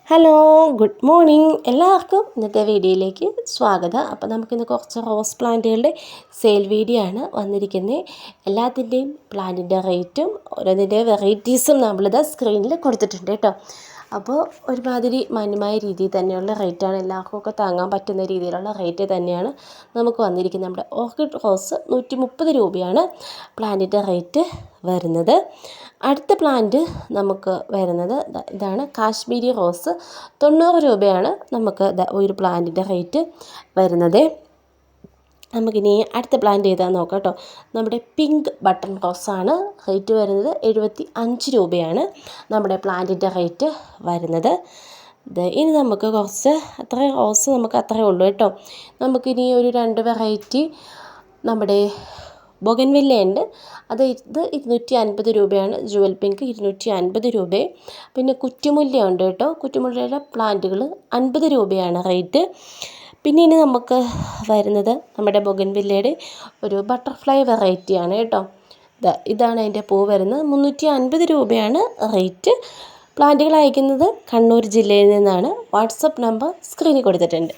Hello, good morning എല്ലാവർക്കും. ഇന്നത്തെ വീഡിയോയിലേക്ക് സ്വാഗതം. അപ്പോൾ നമുക്കിന്ന് കുറച്ച് റോസ് പ്ലാന്റുകളുടെ സെയിൽ വീഡിയോ ആണ് വന്നിരിക്കുന്നത്. എല്ലാത്തിൻ്റെയും പ്ലാന്റിൻ്റെ റേറ്റും ഓരോന്നിൻ്റെ വെറൈറ്റീസും നമ്മളിത് സ്ക്രീനിൽ കൊടുത്തിട്ടുണ്ട് കേട്ടോ. അപ്പോൾ ഒരുമാതിരി മാന്യമായ രീതിയിൽ തന്നെയുള്ള റേറ്റാണ്, എല്ലാവർക്കും ഒക്കെ താങ്ങാൻ പറ്റുന്ന രീതിയിലുള്ള റേറ്റ് തന്നെയാണ് നമുക്ക് വന്നിരിക്കുന്നത്. നമ്മുടെ ഓർക്കിഡ് റോസ് 130 രൂപയാണ് പ്ലാന്റിൻ്റെ റേറ്റ് വരുന്നത്. അടുത്ത പ്ലാന്റ് നമുക്ക് വരുന്നത് ഇതാണ്, കാശ്മീരി റോസ്. 90 രൂപയാണ് നമുക്ക് ഒരു പ്ലാന്റിൻ്റെ റേറ്റ് വരുന്നത്. നമുക്കിനി അടുത്ത പ്ലാന്റ് ഏതാണെന്ന് നോക്കാം കേട്ടോ. നമ്മുടെ പിങ്ക് ബട്ടൺ റോസാണ്. റേറ്റ് വരുന്നത് 75 രൂപയാണ് നമ്മുടെ പ്ലാന്റിൻ്റെ റേറ്റ് വരുന്നത്. ഇനി നമുക്ക് കുറച്ച് റോസ് നമുക്ക് അത്രയേ ഉള്ളൂ കേട്ടോ. നമുക്കിനി ഒരു 2 വെറൈറ്റി നമ്മുടെ ബൊഗൻവില്ല ഉണ്ട്. ഇത് 250 രൂപയാണ്. ജുവൽ പിങ്ക് 250 രൂപയും. പിന്നെ കുറ്റിമുല്ല ഉണ്ട് കേട്ടോ. കുറ്റിമുല്ലയുടെ പ്ലാന്റുകൾ 50 രൂപയാണ് റേറ്റ്. പിന്നെ ഇനി നമുക്ക് വരുന്നത് നമ്മുടെ ബൊഗൻവില്ലയുടെ ഒരു ബട്ടർഫ്ലൈ വെറൈറ്റിയാണ് കേട്ടോ. ഇതാണ് അതിൻ്റെ പൂ വരുന്നത്. 350 രൂപയാണ് റേറ്റ്. പ്ലാന്റുകൾ അയക്കുന്നത് കണ്ണൂർ ജില്ലയിൽ നിന്നാണ്. വാട്സപ്പ് നമ്പർ സ്ക്രീനിൽ കൊടുത്തിട്ടുണ്ട്.